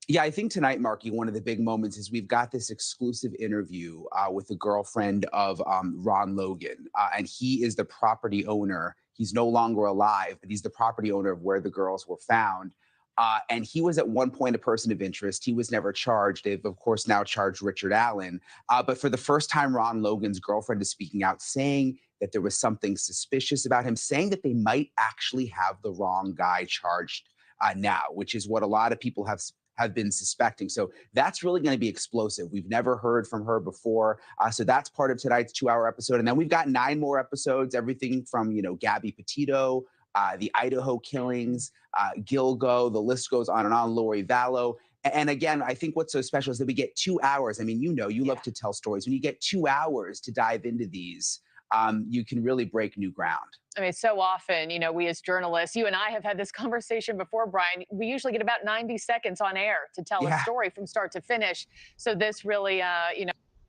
Yeah, I think tonight, Marky, one of the big moments is we've got this exclusive interview with the girlfriend of Ron Logan, and he is the property owner. He's no longer alive, but he's the property owner of where the girls were found. And he was at one point a person of interest. He was never charged. They've, of course, now charged Richard Allen. But for the first time, Ron Logan's girlfriend is speaking out, saying that there was something suspicious about him, saying that they might actually have the wrong guy charged now, which is what a lot of people have been suspecting. So that's really going to be explosive. We've never heard from her before. So that's part of tonight's 2-hour episode. And then we've got 9 more episodes, everything from, Gabby Petito, the Idaho killings, Gilgo, the list goes on and on, Lori Vallow. And again, I think what's so special is that we get 2 hours. I mean, you love to tell stories. When you get 2 hours to dive into these, you can really break new ground. I mean, so often, we as journalists, you and I have had this conversation before, Brian, we usually get about 90 seconds on air to tell a story from start to finish. So this really,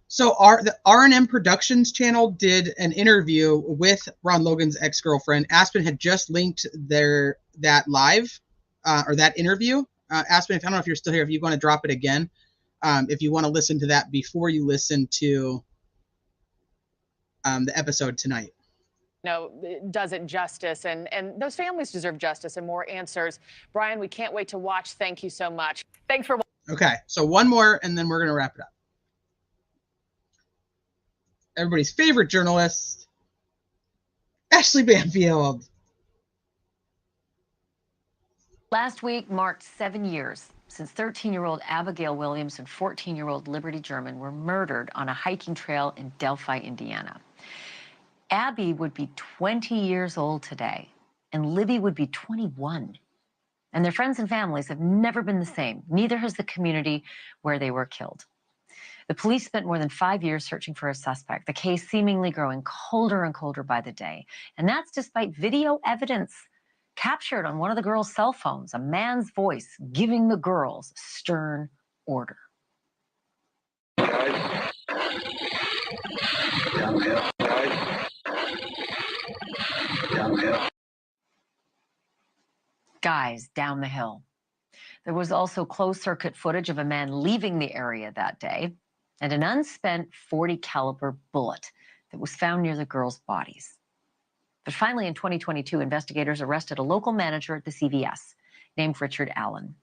So the R&M Productions channel did an interview with Ron Logan's ex-girlfriend. Aspen had just linked that live or that interview. Aspen, I don't know if you're still here, if you want to drop it again, if you want to listen to that before you listen to the episode tonight. Does it justice, and those families deserve justice and more answers. Brian, we can't wait to watch. Thank you so much. Thanks for watching. Okay, so one more, and then we're going to wrap it up. Everybody's favorite journalist, Ashley Banfield. Last week marked 7 years since 13-year-old Abigail Williams and 14-year-old Liberty German were murdered on a hiking trail in Delphi, Indiana. Abby would be 20 years old today, and Libby would be 21. And their friends and families have never been the same. Neither has the community where they were killed. The police spent more than 5 years searching for a suspect, the case seemingly growing colder and colder by the day. And that's despite video evidence captured on one of the girls' cell phones, a man's voice giving the girls stern order. Guys, down the hill. There was also closed-circuit footage of a man leaving the area that day and an unspent .40 caliber bullet that was found near the girls' bodies. But finally, in 2022, investigators arrested a local manager at the CVS named Richard Allen.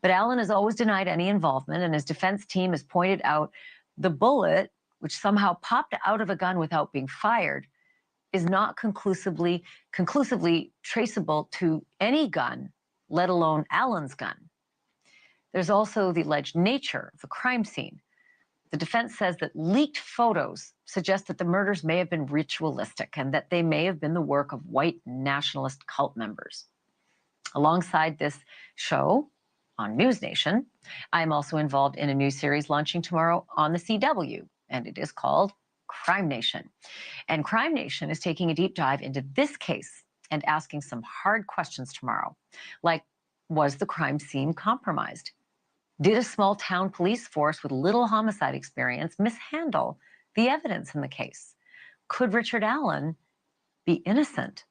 But Allen has always denied any involvement, and his defense team has pointed out the bullet, which somehow popped out of a gun without being fired, is not conclusively traceable to any gun, let alone Allen's gun. There's also the alleged nature of the crime scene. The defense says that leaked photos suggest that the murders may have been ritualistic and that they may have been the work of white nationalist cult members. Alongside this show on News Nation, I'm also involved in a new series launching tomorrow on the CW, and it is called Crime Nation. And Crime Nation is taking a deep dive into this case and asking some hard questions tomorrow, like, was the crime scene compromised? Did a small town police force with little homicide experience mishandle the evidence in the case? Could Richard Allen be innocent?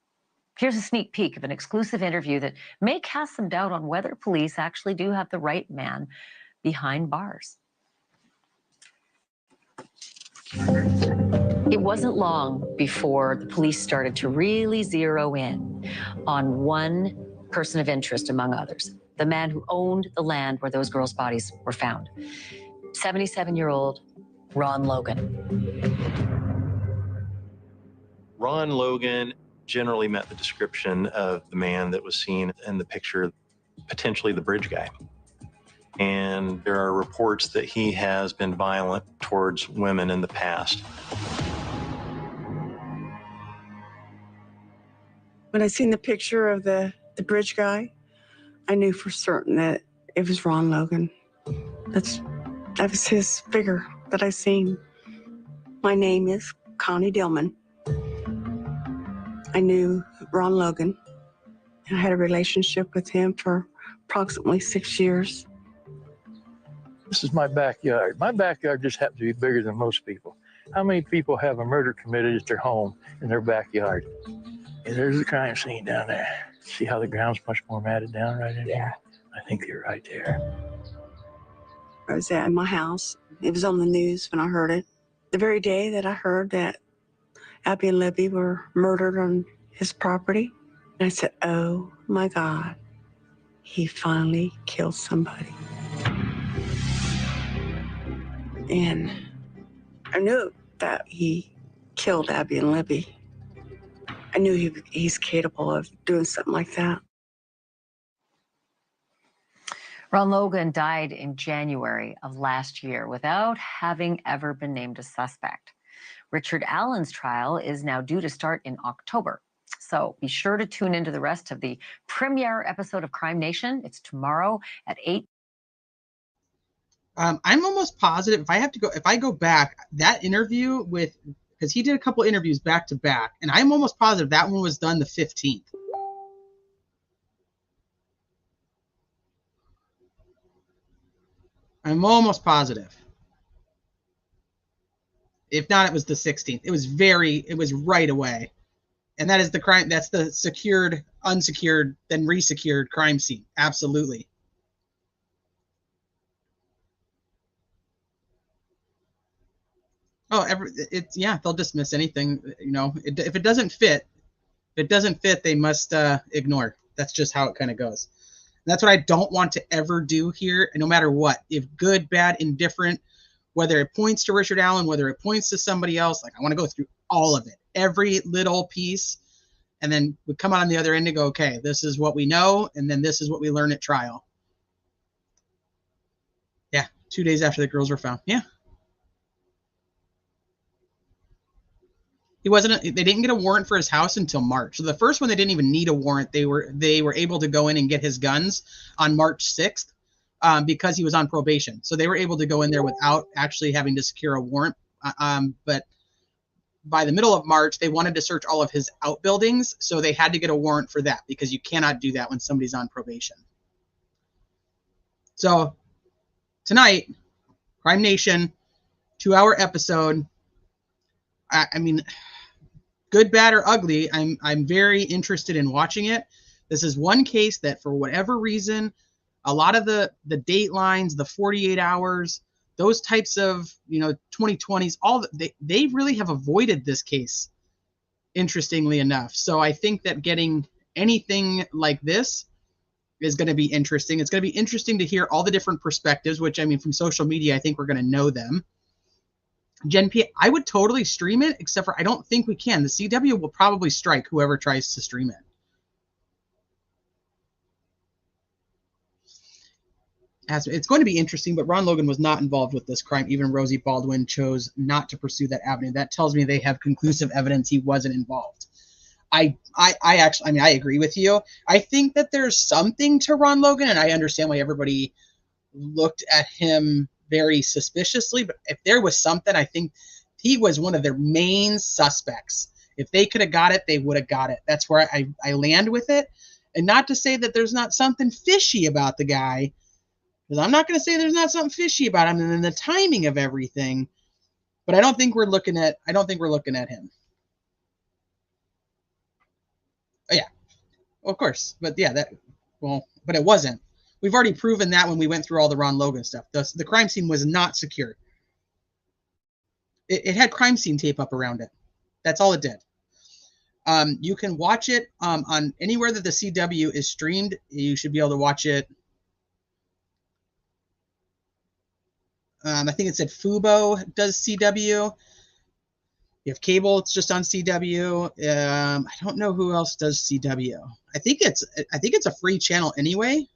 Here's a sneak peek of an exclusive interview that may cast some doubt on whether police actually do have the right man behind bars. It wasn't long before the police started to really zero in on one person of interest, among others, the man who owned the land where those girls' bodies were found, 77-year-old Ron Logan. Ron Logan generally met the description of the man that was seen in the picture, potentially the bridge guy. And there are reports that he has been violent towards women in the past. When I seen the picture of the bridge guy, I knew for certain that it was Ron Logan. That was his figure that I seen. My name is Connie Dillman. I knew Ron Logan I had a relationship with him for approximately 6 years. This is my backyard. My backyard just happens to be bigger than most people. How many people have a murder committed at their home in their backyard? And there's the crime scene down there. See how the ground's much more matted down right in here? I think you're right there. I was at my house. It was on the news when I heard it. The very day that I heard that Abby and Libby were murdered on his property, and I said, oh my God, he finally killed somebody. And I knew that he killed Abby and Libby. I knew he's capable of doing something like that. Ron Logan died in January of last year without having ever been named a suspect. Richard Allen's trial is now due to start in October. So be sure to tune into the rest of the premiere episode of Crime Nation. It's tomorrow at 8. I'm almost positive if I go back, that interview because he did a couple interviews back to back, and I'm almost positive that one was done the 15th. I'm almost positive. If not, it was the 16th. It was right away. And that is the crime. That's the secured, unsecured, then resecured crime scene. Absolutely. Oh, they'll dismiss anything, if it doesn't fit, they must ignore. That's just how it kind of goes. And that's what I don't want to ever do here, no matter what. If good, bad, indifferent, whether it points to Richard Allen, whether it points to somebody else, I want to go through all of it, every little piece, and then we come out on the other end and go, okay, this is what we know, and then this is what we learn at trial. Yeah, 2 days after the girls were found. Yeah. They didn't get a warrant for his house until March. So the first one, they didn't even need a warrant. They were able to go in and get his guns on March 6th because he was on probation. So they were able to go in there without actually having to secure a warrant. But by the middle of March, they wanted to search all of his outbuildings. So they had to get a warrant for that because you cannot do that when somebody's on probation. So tonight, Crime Nation, 2-hour episode. I mean, good, bad, or ugly, I'm very interested in watching it. This is one case that, for whatever reason, a lot of the date lines, the 48 hours, those types of 2020s, they really have avoided this case, interestingly enough. So I think that getting anything like this is going to be interesting. It's going to be interesting to hear all the different perspectives, which, I mean, from social media, I think we're going to know them. Gen P, I would totally stream it, except for I don't think we can. The CW will probably strike whoever tries to stream it. It's going to be interesting, but Ron Logan was not involved with this crime. Even Rosie Baldwin chose not to pursue that avenue. That tells me they have conclusive evidence he wasn't involved. I agree with you. I think that there's something to Ron Logan, and I understand why everybody looked at him very suspiciously, but if there was something, I think he was one of their main suspects. If they could have got it, they would have got it. That's where I land with it. And not to say that there's not something fishy about the guy, because I'm not going to say there's not something fishy about him and then the timing of everything, but I don't think we're looking at him. Oh, yeah, well, of course. But yeah, but it wasn't. We've already proven that when we went through all the Ron Logan stuff. The crime scene was not secure. It had crime scene tape up around it. That's all it did. You can watch it on anywhere that the CW is streamed. You should be able to watch it. I think it said Fubo does CW. You have cable, it's just on CW. I don't know who else does CW. I think it's a free channel anyway.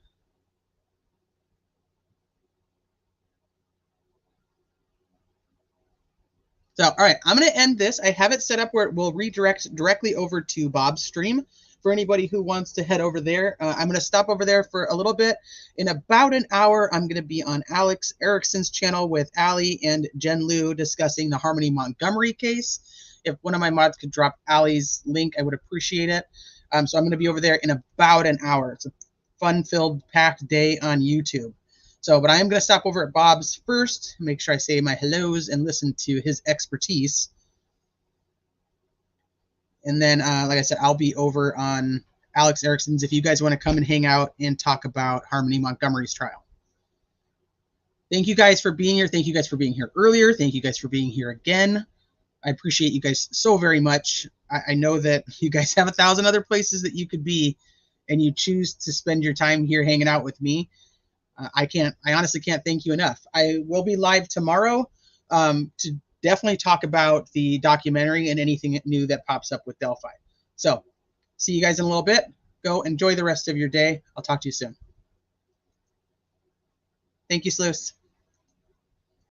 So, all right, I'm going to end this. I have it set up where it will redirect directly over to Bob's stream for anybody who wants to head over there. I'm going to stop over there for a little bit. In about an hour, I'm going to be on Alex Erickson's channel with Allie and Jen Liu discussing the Harmony Montgomery case. If one of my mods could drop Allie's link, I would appreciate it. So I'm going to be over there in about an hour. It's a fun-filled, packed day on YouTube. So, but I am going to stop over at Bob's first, make sure I say my hellos and listen to his expertise. And then, like I said, I'll be over on Alex Erickson's if you guys want to come and hang out and talk about Harmony Montgomery's trial. Thank you guys for being here. Thank you guys for being here earlier. Thank you guys for being here again. I appreciate you guys so very much. I know that you guys have 1,000 other places that you could be, and you choose to spend your time here hanging out with me. I honestly can't thank you enough. I will be live tomorrow to definitely talk about the documentary and anything new that pops up with Delphi. So see you guys in a little bit. Go enjoy the rest of your day. I'll talk to you soon. Thank you, Sluice.